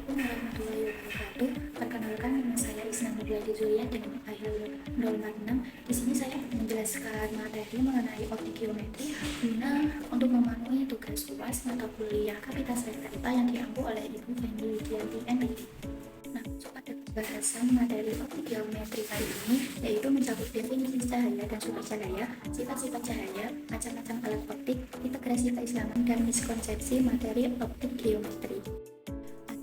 Assalamualaikum warahmatullahi wabarakatuh. Perkenalkan, nama saya Isna Nurladi Zulia dengan file 046. Di sini saya menjelaskan materi mengenai optik geometri guna untuk memenuhi tugas UAS mata kuliah Kapasitas IPA yang diampu oleh Ibu Fendi Widianti MPD. Nah, pada pembahasan materi optik geometri kali ini yaitu mencakup definisi cahaya dan sumber cahaya, sifat-sifat cahaya, macam-macam alat optik, integrasi keislaman, dan miskonsepsi materi optik geometri.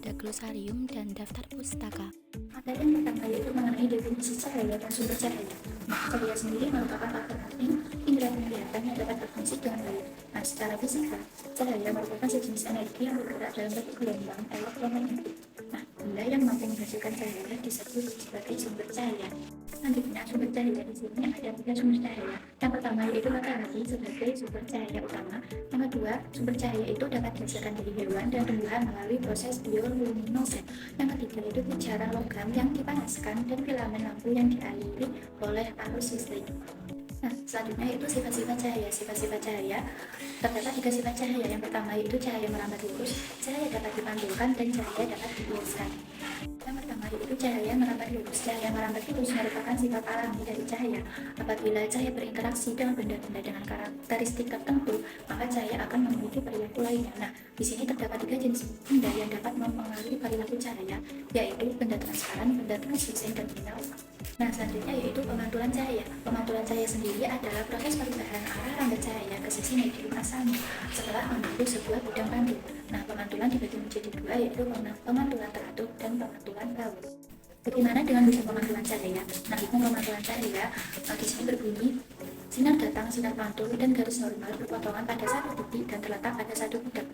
Ada glosarium dan daftar pustaka. Materi yang pertama yaitu mengenai definisi cahaya dan sumber cahaya. Nah, cahaya sendiri merupakan faktor penting indera penglihatan yang dapat berfungsi dengan baik. Nah, secara fisika, cahaya merupakan sejenis energi yang bergerak dalam bentuk gelombang elektromagnetik. Nah, benda yang mampu menghasilkan cahaya disebut sebagai sumber cahaya. Selanjutnya, sumber cahaya di sini ada 3 sumber cahaya. Yang pertama yaitu matahari sebagai sumber cahaya utama. Yang kedua, sumber cahaya itu dapat dihasilkan dari hewan dan tumbuhan melalui proses bioluminosens. Yang ketiga itu pijaran logam yang dipanaskan dan filamen lampu yang dialiri oleh arus listrik. Nah, selanjutnya itu sifat-sifat cahaya. Sifat-sifat cahaya terdapat 3 sifat cahaya. Yang pertama yaitu cahaya merambat lurus, cahaya dapat dipantulkan, dan cahaya dapat dibiaskan. Yang pertama yaitu cahaya merambat lurus. Cahaya merambat lurus merupakan sifat alami dari cahaya. Apabila cahaya berinteraksi dengan benda-benda dengan karakteristik tertentu, maka cahaya akan memiliki perilaku lainnya. Nah, di sini terdapat 3 jenis benda yang dapat mempengaruhi perilaku cahaya, yaitu benda transparan, benda translucent, dan benda opaque. Nah, selanjutnya yaitu pemantulan cahaya. Pemantulan cahaya sendiri adalah proses perubahan arah rambut cahaya ke sisi medium asalnya setelah membentuk sebuah bidang pantul. Nah, pemantulan dibagi menjadi 2, yaitu pemantulan teratur dan pemantulan bawah. Bagaimana dengan hukum pemantulan cahaya? Nah, hukum pemantulan cahaya di sini berbunyi sinar datang, sinar pantul, dan garis normal berpotongan pada satu titik dan terletak pada satu budak.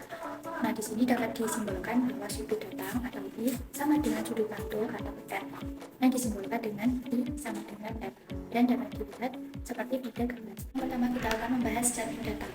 Nah, di sini dapat disimbolkan bahwa sudut datang atau I sama dengan sudut pantul atau R, yang disimbolkan dengan I sama dengan F, dan dapat dilihat seperti pada gambar. Yang pertama kita akan membahas cermin datar.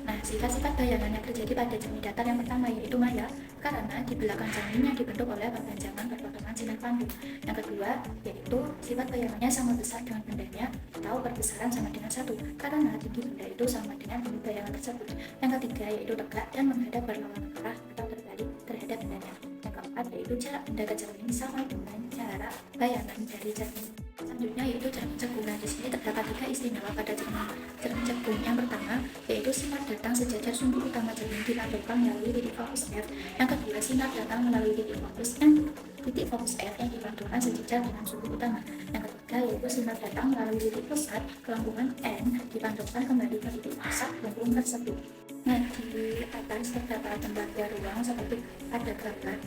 Nah, sifat-sifat bayangan yang terjadi pada cermin datar yang pertama yaitu maya, karena di belakang cermin yang dibentuk oleh perpanjangan perpotongan sinar pantul. Yang kedua yaitu sifat bayangannya sama besar dengan bendanya atau perbesaran sama dengan 1, karena tinggi benda itu sama dengan tinggi bayangan tersebut. Yang ketiga yaitu tegak dan menghadap berlawanan arah atau terbalik terhadap bendanya. Yang keempat yaitu jarak benda ke cermin sama dengan jarak bayangan dari cermin. Selanjutnya yaitu cermin cekung. Nah, di sini terdapat 3 istimewa pada cermin cekung. Yang pertama yaitu sinar datang sejajar sumbu utama cermin dipantulkan melalui titik fokus F. Yang kedua, sinar datang melalui titik fokus F yang dipantulkan sejajar dengan sumbu utama. Yang ketiga yaitu sinar datang melalui titik pusat kelengkungan N dipantulkan kembali ke titik pusat kelengkungan tersebut. Nah, di atas terdapat lembaga ruang seperti pada gambar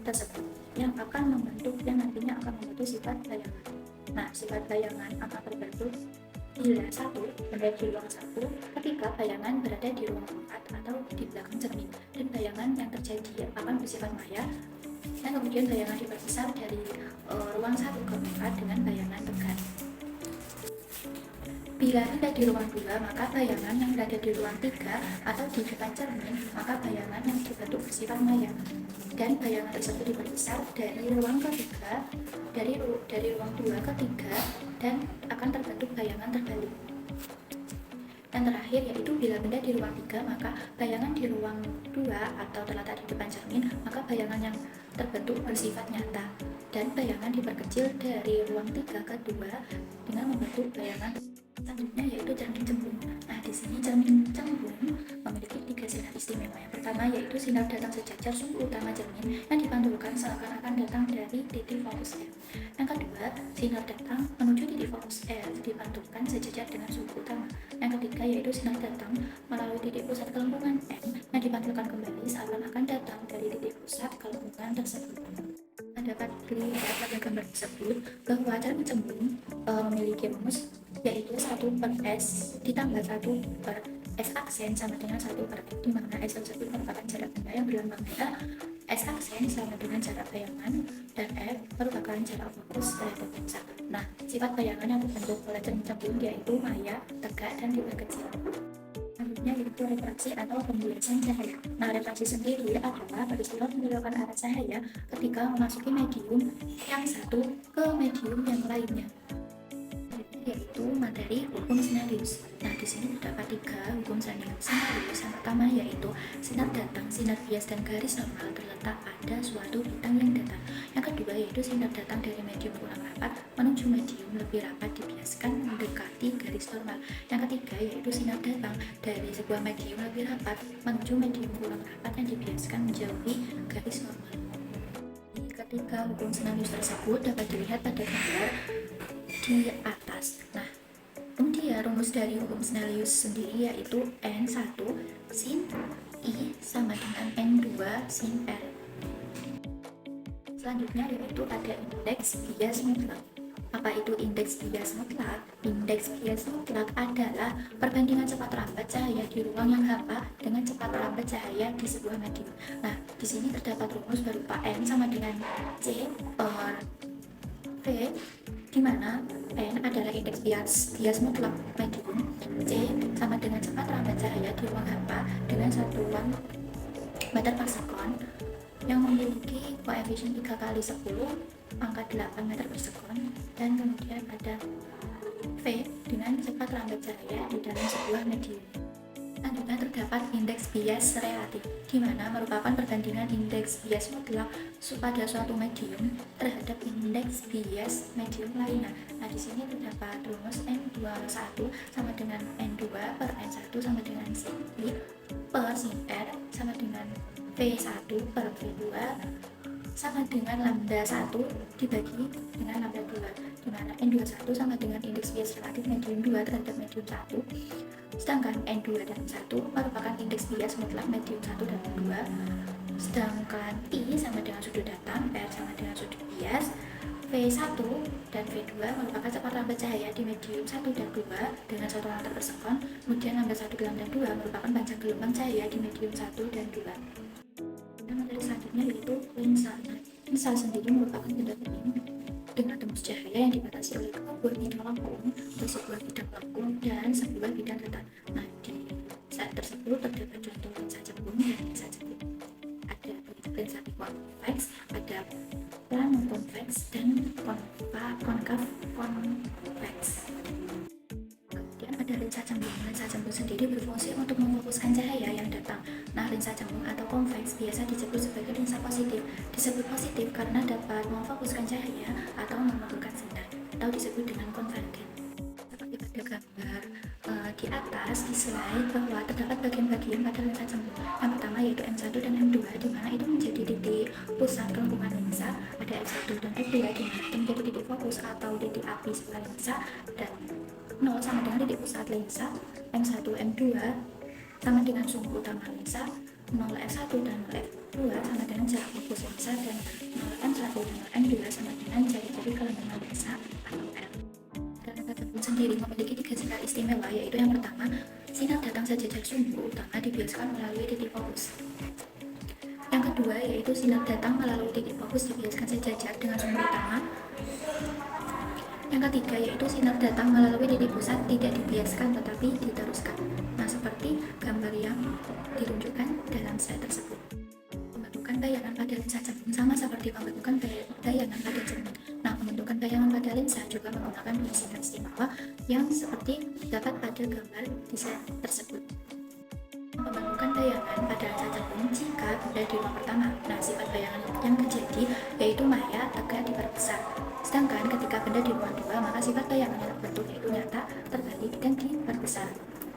tersebut yang akan membentuk yang nantinya akan membentuk sifat bayangan. Nah, sifat bayangan akan terbentuk bila 1 berada di ruang 1 ketika bayangan berada di ruang 4 atau di belakang cermin, dan bayangan yang terjadi akan bersifat maya, dan kemudian bayangan diperbesar dari ruang 1 ke 4 dengan bayangan tegar. Bila berada di ruang 2, maka bayangan yang berada di ruang 3 atau di depan cermin, maka bayangan yang dibentuk bersifat maya, dan bayangan tersebut diperbesar dari ruang ketiga, dari ruang 2 ke 3, dan akan terbentuk bayangan terbalik. Yang terakhir yaitu bila benda di ruang 3, maka bayangan di ruang 2 atau terletak di depan cermin, maka bayangan yang terbentuk bersifat nyata, dan bayangan diperkecil dari ruang 3 ke 2 dengan membentuk bayangan. Selanjutnya yaitu cermin cembung. Nah, di sini cermin cembung memiliki 3 sinar istimewa. Yang pertama yaitu sinar datang sejajar sumbu utama cermin yang dipantulkan seakan-akan datang dari titik fokus F. Yang kedua, sinar datang menuju titik fokus F dipantulkan sejajar dengan sumbu utama. Yang ketiga yaitu sinar datang melalui titik pusat kelengkungan M yang dipantulkan kembali seakan-akan datang dari titik pusat kelengkungan tersebut. Dapat dilihat pada gambar tersebut bahwa cermin cembung memiliki rumus yaitu 1/S ditambah 1/S aksen sama dengan 1/F, di mana S tersebut merupakan jarak benda yang berlambang merah, S aksen sama dengan jarak bayangan, dan F merupakan jarak fokus terhadap pusat. Nah, sifat bayangan yang terbentuk oleh cermin cembung yaitu maya, tegak, dan diperkecil. Selanjutnya yaitu refraksi atau pembiasan cahaya. Nah, refraksi sendiri adalah peristiwa membelokkan arah cahaya ketika memasuki medium yang satu ke medium yang lainnya, yaitu materi hukum Snellius. Nah, di sini terdapat 3 hukum Snellius. Yang pertama yaitu sinar datang, sinar bias, dan garis normal terletak pada pada suatu bintang yang datang. Yang kedua yaitu sinar datang dari medium kurang rapat menuju medium lebih rapat dibiaskan mendekati garis normal. Yang ketiga yaitu sinar datang dari sebuah medium lebih rapat menuju medium kurang rapat yang dibiaskan menjauhi garis normal. Ketika hukum Snellius tersebut dapat dilihat pada gambar di atas. Nah, kemudian rumus dari hukum Snellius sendiri yaitu N1 sin I sama dengan N2 sin R. Selanjutnya yaitu ada indeks bias mutlak. Apa itu indeks bias mutlak? Indeks bias mutlak adalah perbandingan cepat lambat cahaya di ruang yang hampa dengan cepat lambat cahaya di sebuah medium. Nah, di sini terdapat rumus berupa N sama dengan C per V, di mana N adalah indeks bias mutlak medium, C sama dengan cepat lambat cahaya di ruang hampa dengan satuan meter per sekon yang memiliki koefisien 3 kali 10 angka 8 meter per sekon, dan kemudian ada V dengan cepat lambat cahaya di dalam sebuah medium. Selanjutnya terdapat indeks bias relatif, di mana merupakan perbandingan indeks bias mutlak pada suatu medium terhadap indeks bias medium lainnya. Nah, di sini terdapat rumus N21 sama dengan N2 per N1 sama dengan sin I per sin R sama dengan V1 per V2 sama dengan lambda 1 dibagi dengan lambda 2, di mana N21 sama dengan indeks bias relatif medium 2 terhadap medium 1, sedangkan N2 dan 1 merupakan indeks bias mutlak medium 1 dan 2, sedangkan I sama dengan sudut datang, R sama dengan sudut bias, V1 dan V2 merupakan cepat lambat cahaya di medium 1 dan 2 dengan satuan meter per sekon, kemudian lambda 1 dan lambda 2 merupakan panjang gelombang cahaya di medium 1 dan 2. Materi selanjutnya yaitu lensa. Lensa sendiri merupakan benda bening dengan tembus cahaya yang dibatasi oleh dua buah bidang lengkung atau sebuah bidang lengkung dan sebuah bidang datar. Nah, di saat tersebut terdapat contoh lensa cembung dan lensa cembung. Ada lensa konveks, ada plano konveks, dan konkav konveks. Kemudian ada lensa cembung. Lensa cembung sendiri berfungsi untuk memfokuskan cahaya yang datang. Nah, lensa cembung atau konveks biasa disebut sebagai lensa positif. Disebut positif karena dapat memfokuskan cahaya atau memantulkan sinar, atau disebut dengan konvergen. Seperti pada gambar di atas di slide bahwa terdapat bagian-bagian pada lensa cembung. Yang pertama yaitu M1 dan M2, di mana itu menjadi titik pusat kelengkungan lensa. Ada F1 dan F2 di mana itu menjadi titik fokus atau titik api sebelah lensa, dan 0 sama dengan titik pusat lensa. M1 M2 sama dengan sumbu utama lensa, 0 F1 dan 0 F2 sama dengan jarak fokus lensa, dan 0 M1 dan 0 M2 sama dengan jari-jari kelengkungan lensa atau L. Lensa cembung sendiri memiliki 3 sinar istimewa, yaitu yang pertama, sinar datang sejajar sumbu utama dibiaskan melalui titik fokus. Yang kedua yaitu sinar datang melalui titik fokus dibiaskan sejajar dengan sumbu utama. Yang ketiga yaitu sinar datang melalui titik pusat tidak dibiaskan tetapi diteruskan. Nah, seperti gambar yang ditunjukkan dalam slide tersebut. Pembentukan bayangan pada lensa cembung sama seperti pembentukan bayangan pada cermin. Nah, pembentukan bayangan pada lensa juga menggunakan dua sinar istimewa yang seperti dapat pada gambar di slide tersebut. Pembentukan bayangan pada lensa cembung jika benda di ruang pertama. Nah, sifat bayangan yang terjadi yaitu maya, tegak, diperbesar. Sedangkan ketika benda di ruang 2, maka sifat bayangan yang terbentuk yaitu nyata, terbalik, dan diperbesar.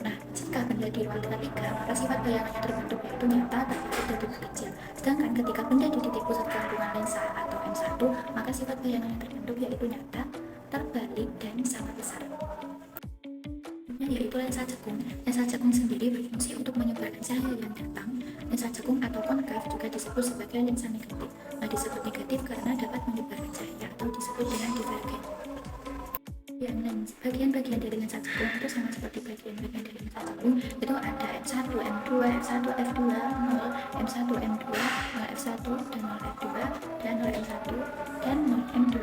Nah, jika benda di ruang ketiga, maka sifat bayangan yang terbentuk yaitu nyata, terbalik, dan diperkecil. Sedangkan ketika benda di titik pusat kelengkungan lensa atau M1, maka sifat bayangan yang terbentuk yaitu nyata, terbalik, dan sangat besar. Yaitu lensa cekung. Lensa cekung sendiri berfungsi untuk menyebarkan cahaya yang datang. Lensa cekung atau konkav juga disebut sebagai lensa negatif. Nah, disebut negatif karena dapat menyebarkan cahaya atau disebut dengan divergen. Bagian-bagian dari lensa cekung itu sama seperti bagian-bagian dari lensa cekung, itu ada M1, M2, F1, F2, 0, M1, M2, 0 F1, dan 0 F2, dan 0 M1, dan 0 M2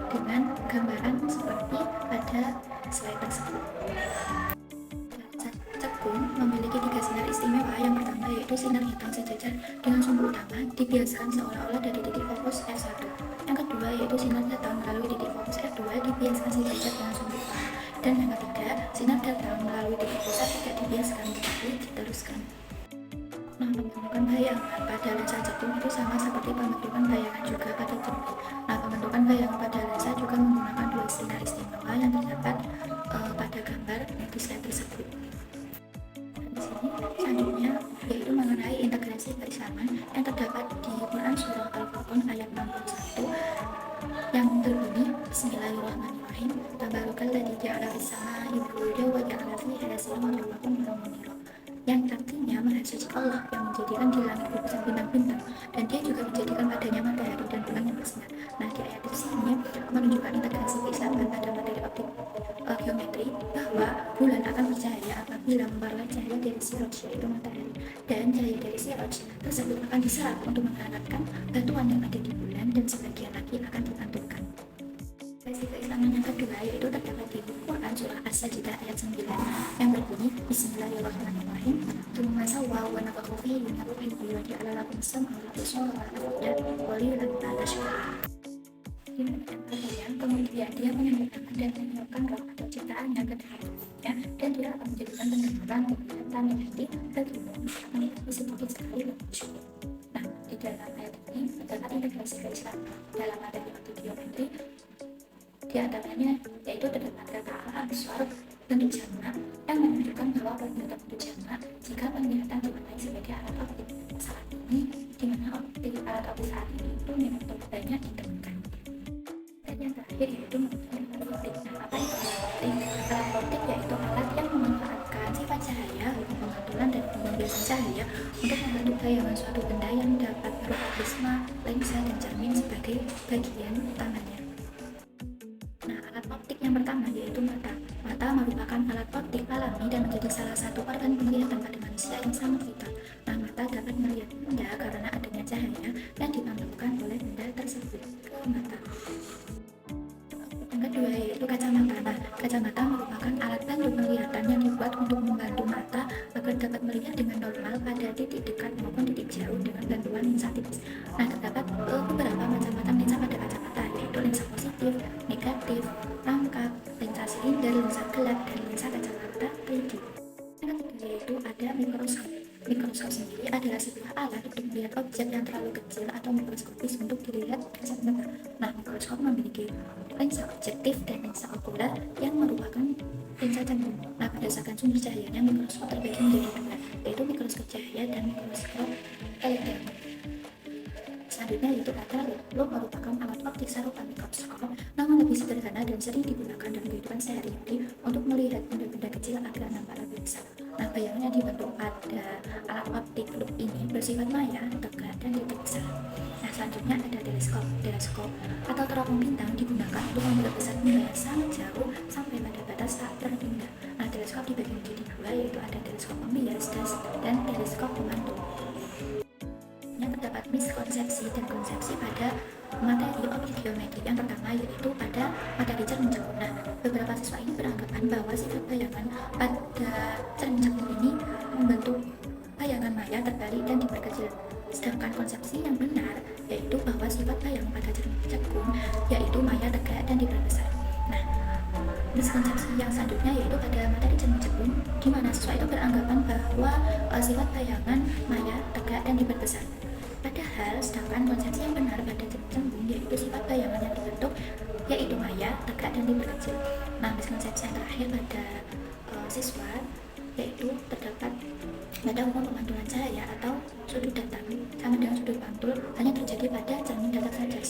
dengan gambaran seperti pada slide tersebut. Lensa cekung memiliki 3 sinar istimewa. Yang pertama yaitu sinar datang sejajar dengan sumbu utama dibiaskan seolah-olah dari titik fokus F1. Yang kedua yaitu sinar datang melalui titik fokus F2 dibiaskan sejajar dengan sumbu utama. Dan yang ketiga, sinar datang melalui titik pusat tidak dibiaskan tetapi diteruskan. Nah, pembentukan bayangan pada lensa cekung itu sama seperti terdapat di Quran surah Al-Furqan ayat 61 yang berbunyi Bismillahirrahmanirrahim. Tabarakalladzi ja'ala fis samaa'i burujan wa ja'ala fiha sirajan wa qamaran munira. Yang artinya Maha Suci Allah yang menjadikan di langit gugusan bintang-bintang, dan Dia juga menjadikan padanya matahari dan bulan yang bersinar. Nah, di ayat di sini menunjukkan integrasi keislaman pada materi optik geometri, bahwa bulan akan bercahaya apabila memperoleh cahaya dari siroj, yaitu matahari, dan cahaya dari siroj tersebut akan diserap untuk menghangatkan batuan yang ada di bulan, dan sebagian lagi akan dipantulkan. Versi keislaman yang kedua yaitu terdapat di Quran surah As-Sajdah ayat 9 yang berbunyi Bismillahirrahmanirrahim. Tsumma sawwa wa nafakha fihi min ruhihi wa ja'ala lakum sam'a wal absara wal af'ida qalilan ma tashkurun. Kemudian dia menyempurnakan dan menyiapkan roh atau ciptaannya ke dalamnya, dan dia akan menjadikan pendengaran, penglihatan, hati, dan tubuh menjadi sedikit sekali bersyukur. Nah, di dalam ayat ini terdapat integrasi keislaman dalam materi optik geometri. Di antaranya yaitu terdapat kata al-absar bentuk jamak yang menunjukkan bahwa penglihatan bentuk jamak jika penglihatan dimaknai sebagai alat optik saat ini, di mana alat optik saat ini itu memang banyak ditemukan. Dan yang terakhir yaitu menggunakan alat optik. Nah, apa itu alat optik? Alat optik yaitu alat yang memanfaatkan sifat cahaya, pemantulan, dan pembiasan cahaya untuk membentuk bayangan suatu benda yang dapat berupa prisma, lensa, dan cermin sebagai bagian utamanya. Nah, alat optik yang pertama yaitu mata. Mata merupakan alat optik alami dan menjadi salah satu organ penglihatan pada manusia yang sangat vital. Nah, mata dapat melihat benda karena adanya cahaya yang dipantulkan oleh benda tersebut ke mata. Yang kedua yaitu kacamata. Nah, kacamata merupakan alat bantu penglihatan yang dibuat untuk membantu mata agar dapat melihat dengan normal pada titik dekat maupun titik jauh dengan bantuan lensa tipis. Nah, terdapat beberapa macam lensa pada kacamata, yaitu lensa positif, negatif, rangkap, lensa silinder, lensa gelap, dan lensa kacamata 3D. Yang ketiga yaitu ada mikroskop. Mikroskop sendiri adalah sebuah alat untuk melihat objek yang terlalu kecil atau mikroskopis untuk dilihat kasat mata. Nah, mikroskop memiliki lensa objektif dan lensa okuler yang merupakan lensa cangkung. Nah, berdasarkan sumber cahayanya, mikroskop terbagi menjadi dua, yaitu mikroskop cahaya dan mikroskop elektron. Selanjutnya yaitu ada loop, merupakan alat optik serupa mikroskop, namun lebih sederhana dan sering digunakan dalam kehidupan sehari-hari untuk melihat benda-benda kecil agar nampak lebih besar. Nah, bayangan yang dibentuk pada alat optik loop ini bersifat maya, tegak, dan titik besar. Nah, selanjutnya ada teleskop. Teleskop atau teropong bintang digunakan untuk melihat besar benda yang sangat jauh sampai pada batas tak terhingga. Nah, teleskop dibagi menjadi dua, yaitu ada teleskop pembias dan teleskop pemantul. Terdapat miskonsepsi dan konsepsi pada materi optik geometri. Yang pertama yaitu pada materi cermin cekung. Nah, beberapa siswa ini beranggapan bahwa sifat bayangan pada cermin cekung ini membentuk bayangan maya terbalik dan diperkecil. Sedangkan konsepsi yang benar yaitu bahwa sifat bayangan pada cermin cekung yaitu maya tegak dan diperbesar. Nah, miskonsepsi yang selanjutnya yaitu pada materi cermin cekung, di mana siswa itu beranggapan bahwa sifat bayangan maya tegak dan diperbesar. Padahal, sedangkan konsepsi yang benar pada cermin cekung yaitu sifat bayangan yang dibentuk yaitu maya, tegak, dan diperkecil. Nah, miskonsepsi yang terakhir pada siswa yaitu terdapat pada umum pemantulan cahaya atau sudut datar sama dengan sudut pantul hanya terjadi pada cermin datar saja.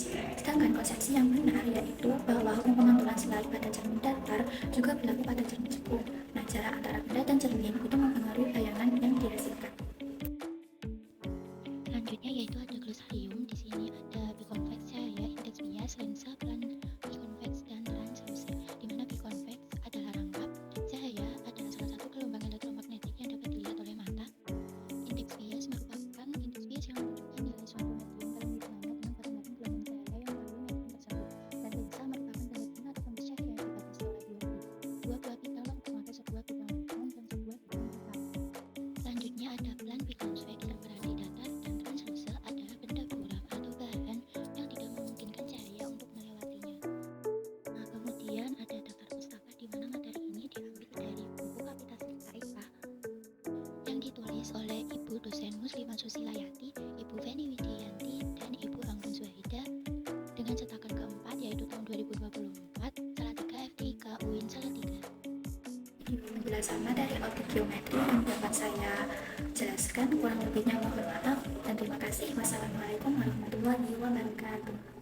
Sedangkan konsepsi yang benar yaitu bahwa hukum pemantulan selain pada cermin datar juga berlaku pada cermin cekung. Nah, jarak antara benda dan cermin itu mempengaruhi bayangan yang dihasilkan. Selanjutnya yaitu ada glosarium. Di sini ada biconvex cahaya, indeks bias, lensa, plan biconvex, dan translucent. Di mana biconvex adalah rangkap, cahaya adalah salah satu gelombang elektromagnetik yang dapat dilihat oleh mata. Indeks bias merupakan indeks bias yang menunjukkan nilai suatu medium dalam hubungannya dengan pergerakan gelombang cahaya yang melalui medium tersebut. Dan lensa merupakan tanda atau tembus cahaya yang dibatasi oleh dua buah pita lengkung atau sebuah pita lengkung dan sebuah pita tetap. Selanjutnya ada plan biconvex yang berada di datar, dan translucent adalah benda buram atau bahan yang tidak memungkinkan cahaya untuk melewatinya. Nah, kemudian ada daftar pustaka di mana materi ini diambil dari buku Kapitasi KIK yang ditulis oleh Ibu dosen Muslimah Susilayati, Ibu Feni Widianti, dan Ibu Anggun Zuhaida dengan cetakan keempat yaitu tahun 2024, Salatiga FTIK UIN Salatiga. Penjelasan materi optik geometri yang dapat saya jelaskan, kurang lebihnya mohon maaf dan terima kasih. Wassalamualaikum. warahmatullahi wabarakatuh.